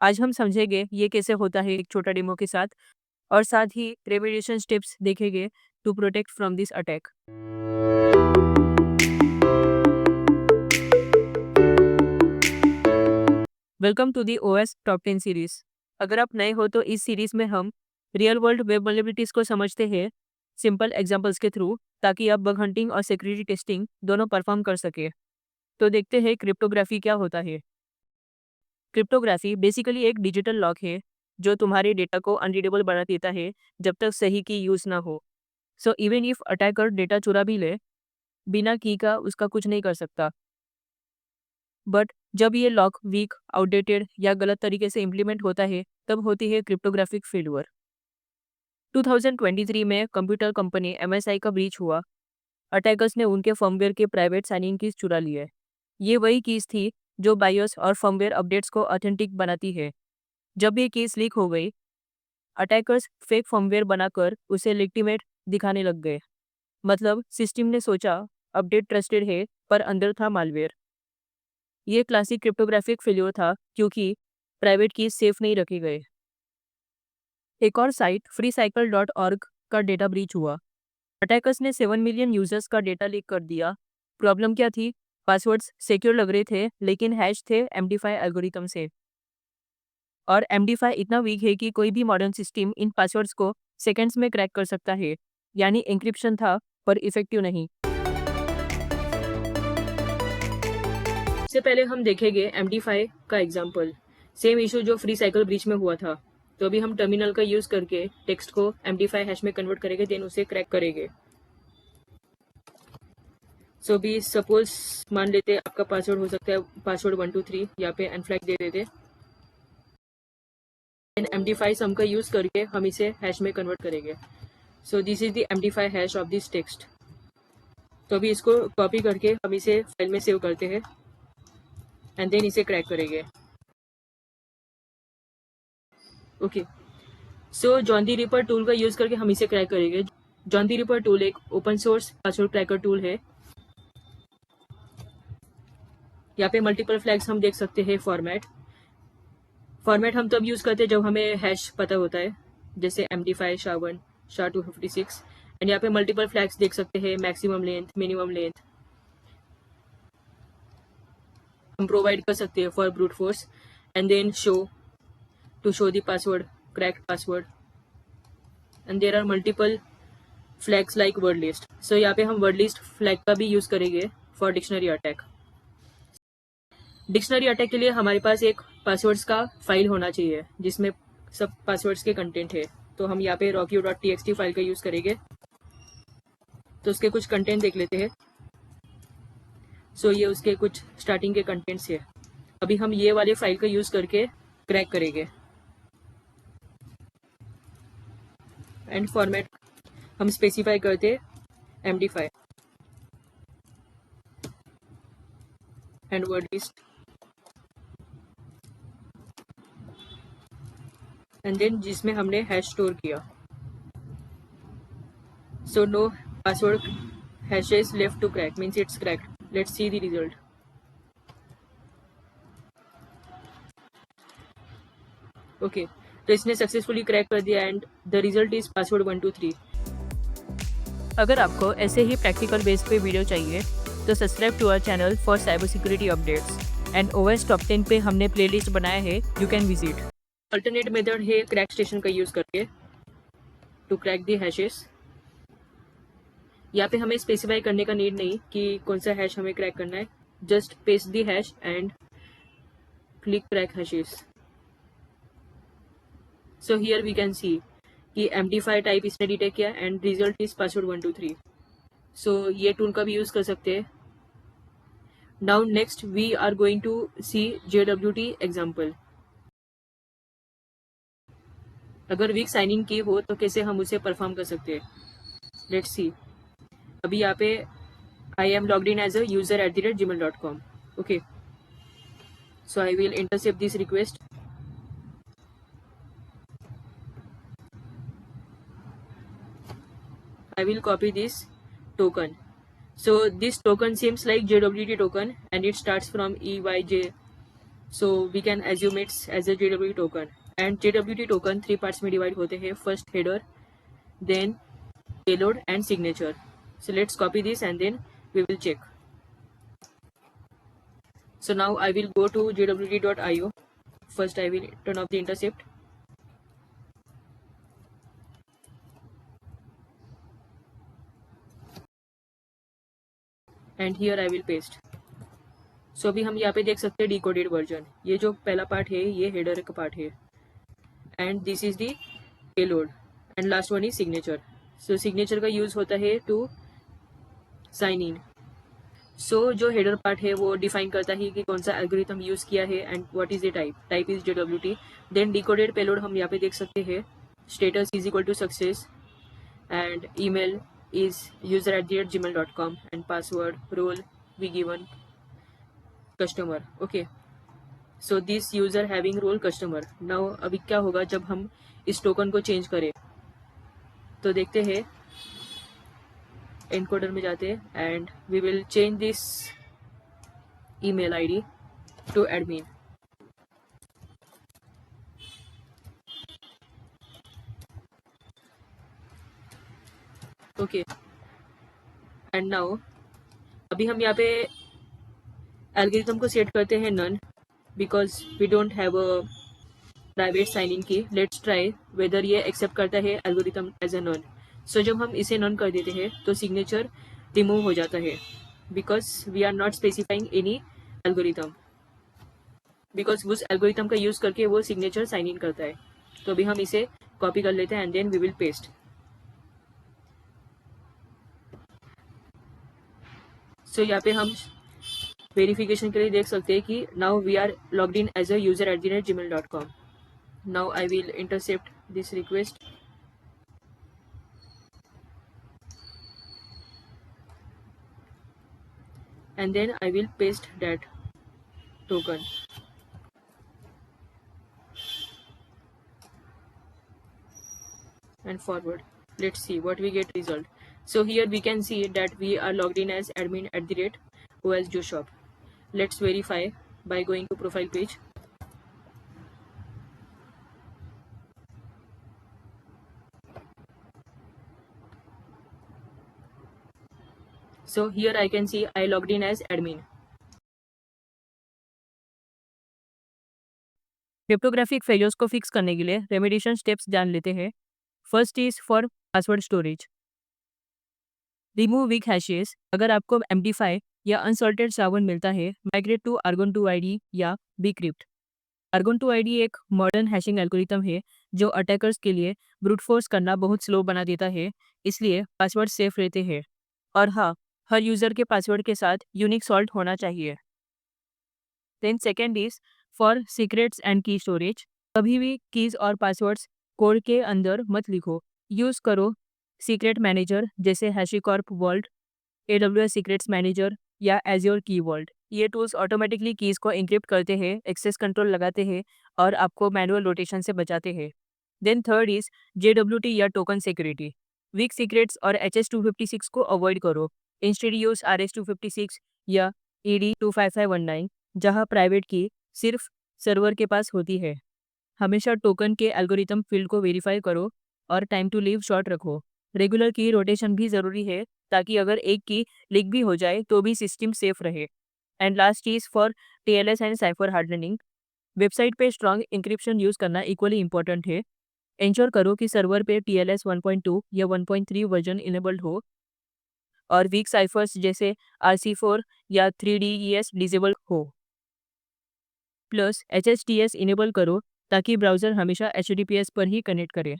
आज हम समझेंगे ये कैसे होता है एक छोटा डेमो के साथ, और साथ ही रेमेडिएशन स्टेप्स देखेंगे to protect from this attack. Welcome to the OS top 10 series. अगर आप नए हो तो इस सीरीज में हम रियल वर्ल्ड वेब वल्नरेबिलिटीज को समझते हैं सिंपल एग्जांपल्स के थ्रू, ताकि आप बग हंटिंग और सिक्योरिटी टेस्टिंग दोनों परफॉर्म कर सके। तो देखते हैं क्रिप्टोग्राफी क्या होता है। क्रिप्टोग्राफी बेसिकली एक डिजिटल लॉक है जो तुम्हारे डेटा को अनरीडेबल बना देता है जब तक सही की यूज ना हो। So even if attacker data चुरा भी ले, बिना की का उसका कुछ नहीं कर सकता। बट जब ये लॉक वीक, आउटडेटेड या गलत तरीके से इम्प्लीमेंट होता है, तब होती है क्रिप्टोग्राफिक फेलियर। 2023 में कंप्यूटर कंपनी MSI का ब्रीच हुआ। अटैकर्स ने उनके फर्मवेयर के प्राइवेट साइनिंग कीज चुरा लिए। ये वही कीज थी जो बायोस और फर्मवेयर अपडेट्स को ऑथेंटिक बनाती है। जब ये कीज लीक हो गई, अटैकर्स फेक फर्मवेयर बनाकर उसे लेजिटिमेट दिखाने लग गए। मतलब सिस्टम ने सोचा अपडेट ट्रस्टेड है, पर अंदर था मालवेयर। ये क्लासिक क्रिप्टोग्राफिक फेल्योर था क्योंकि प्राइवेट कीज सेफ नहीं रखे गए। एक और साइट freecycle.org का डेटा ब्रीच हुआ। अटैकर्स ने 7 मिलियन यूजर्स का डेटा लीक कर दिया। प्रॉब्लम क्या थी? पासवर्ड्स सिक्योर लग रहे थे, लेकिन हैश थे MD5 एल्गोरिथम से। और MD5 इतना वीक है कि कोई भी मॉडर्न सिस्टम इन पासवर्ड्स को सेकंड्स में क्रैक कर सकता है। यानी एन्क्रिप्शन था, पर इफेक्टिव नहीं। सबसे पहले हम देखेंगे MD5 का एग्जाम्पल। सेम इशू जो फ्री साइकिल ब्रीच में हुआ था। तो अभी हम टर्मिनल का यूज करके टेक्स्ट को MD5 हैश में कन्वर्ट करेंगे, देन उसे क्रैक करेंगे। सो अभी सपोज मान लेते हैं आपका पासवर्ड हो सकता है पासवर्ड 123, यहाँ पे अनफ्लैग दे देते। MD5 सम का यूज करके हम इसे हैश में कन्वर्ट करेंगे। So this is the MD5 hash of this text. तो अभी इसको कॉपी करके हम इसे फाइल में सेव करते हैं एंड देन इसे क्रैक करेंगे। ओके, सो जॉन दी रिपर टूल का यूज करके हम इसे क्रैक करेंगे। जॉन दी रिपर टूल एक open source password cracker tool है। यहाँ पे मल्टीपल फ्लैग्स हम देख सकते हैं। फॉर्मेट हम तब यूज करते हैं जब हमें हैश पता होता है, जैसे MD5 SHA-1 SHA-256। एंड यहाँ पे मल्टीपल फ्लैग्स देख सकते हैं, मैक्सिमम लेंथ, मिनिमम लेंथ हम प्रोवाइड कर सकते हैं for brute force. And then show to show the password, cracked password. And there are multiple flags like word list. So यहाँ पे हम वर्ड लिस्ट फ्लैग का भी यूज करेंगे for dictionary attack. Dictionary attack के लिए हमारे पास एक पासवर्ड्स का फाइल होना चाहिए जिसमें सब पासवर्ड्स के कंटेंट है। तो हम यहाँ पे rockyo.txt फाइल का यूज करेंगे। तो उसके कुछ कंटेंट देख लेते हैं। सो ये उसके कुछ स्टार्टिंग के कंटेंट्स है। अभी हम ये वाले फाइल का यूज करके क्रैक करेंगे। एंड फॉर्मेट हम स्पेसिफाई करते MD5 and word list and then जिसमें हमने हैश स्टोर किया। So no password hashes left to crack means it's cracked. Let's see the result. Okay, तो इसने सक्सेसफुली क्रैक कर दिया and the result is password 123। अगर आपको ऐसे ही प्रैक्टिकल बेस पे वीडियो चाहिए तो subscribe to our channel for cyber security updates. And OS top 10 पे हमने प्लेलिस्ट बनाया है, you can visit. Alternate method है क्रैक स्टेशन का यूज करके टू क्रैक दी हैशेस। यहाँ पे हमें स्पेसिफाई करने का नीड नहीं कि कौन सा हैश हमें क्रैक करना है। Just paste the hash and click crack hashes. So here we can see कि MD5 टाइप इसने डिटेक्ट किया and result is password 123। So ये टूल का भी यूज कर सकते हैं। Now next we are going to see JWT example. अगर वीक साइन इन की हो तो कैसे हम उसे परफॉर्म कर सकते हैं, लेट्स सी। अभी यहाँ पे I am logged in as a user @gmail.com। Okay, so I will intercept this request. I will copy this token. So this token seems like JWT token and it starts from EYJ so we can assume it's as a JWT token. And JWT token 3 parts में divide होते हैं, first header, then payload and signature. So let's copy this and then we will check. So now I will go to jwt.io. First I will turn off the intercept. And here I will paste. So अभी हम यहाँ पे देख सकते हैं decoded version. ये जो पहला पार्ट है ये हेडर का पार्ट है, and this is the payload, and last one is signature. So signature का यूज होता है to sign in. जो हेडर पार्ट है वो डिफाइन करता है कि कौन सा एल्गोरिथम यूज किया है and what is the type is JWT। Then decoded payload हम यहाँ पे देख सकते हैं, status is equal to success, and email is user@gmail.com, and password role we given customer. Okay, so this user having role customer. Now अभी क्या होगा जब हम इस टोकन को चेंज करें, तो देखते हैं, एनकोडर में जाते हैं and we will change this email ID to admin. Okay, and now अभी हम यहाँ पे एल्गोरिथम को सेट करते हैं none, because we don't have a private signing key. Let's try whether ये एक्सेप्ट करता है algorithm as a none. So जब हम इसे नन कर देते हैं तो सिग्नेचर रिमूव हो जाता है, because we are not specifying any algorithm, because उस एल्गोरिथम का यूज करके वो सिग्नेचर साइन इन करता है। तो अभी हम इसे कॉपी कर लेते हैं and then we will paste. So यहाँ पे हम वेरिफिकेशन के लिए देख सकते हैं कि now we are logged in as a user@gmail.com. Now I will intercept this request and then I will paste that token and forward. Let's see what we get result. So here we can see that we are logged in as admin@OS Shop. Let's verify by going to profile page. So here I can see I logged in as admin. Cryptographic failures को fix करने के लिए remediation steps जान लेते हैं। First is for password storage, remove weak hashes. अगर आपको MD5 या अनसॉल्टेड सावन मिलता है, माइग्रेट टू argon2id या bcrypt। argon2id एक मॉडर्न हैशिंग एल्गोरिथम है जो अटैकर्स के लिए ब्रूट फोर्स करना बहुत स्लो बना देता है, इसलिए पासवर्ड सेफ रहते हैं। और हाँ, हर यूजर के पासवर्ड के साथ यूनिक सॉल्ट होना चाहिए। Then second is for secrets and key storage, कभी भी कीज और पासवर्ड्स कोड के अंदर मत लिखो। यूज करो सीक्रेट मैनेजर जैसे हैशिकॉर्प वॉल्ट, AWS सीक्रेट्स मैनेजर या एज्योर की वॉल्ट। ये टूल्स ऑटोमेटिकली कीज को इंक्रिप्ट करते हैं, एक्सेस कंट्रोल लगाते हैं और आपको मैनुअल रोटेशन से बचाते हैं। देन थर्ड इज JWT या टोकन सिक्योरिटी, वीक सीक्रेट्स और HS256 को अवॉइड करो। इंस्टेड यूज RS256 या ED25519, जहां प्राइवेट की सिर्फ सर्वर के पास होती है। हमेशा टोकन के एल्गोरिथम फील्ड को वेरीफाई करो और टाइम टू लीव शॉर्ट रखो। रेगुलर की रोटेशन भी ज़रूरी है ताकि अगर एक की लीक भी हो जाए तो भी सिस्टम सेफ रहे। And last is for TLS and cipher hardening, website पे स्ट्रॉन्ग इंक्रिप्शन यूज़ करना इक्वली इंपॉर्टेंट है। इंश्योर करो कि सर्वर पे TLS 1.2 या 1.3 वर्जन इनेबल्ड हो और वीक साइफर्स जैसे RC4 या 3DES डिसेबल हो। प्लस HTTPS इनेबल करो ताकि ब्राउज़र हमेशा HTTPS पर ही कनेक्ट करे।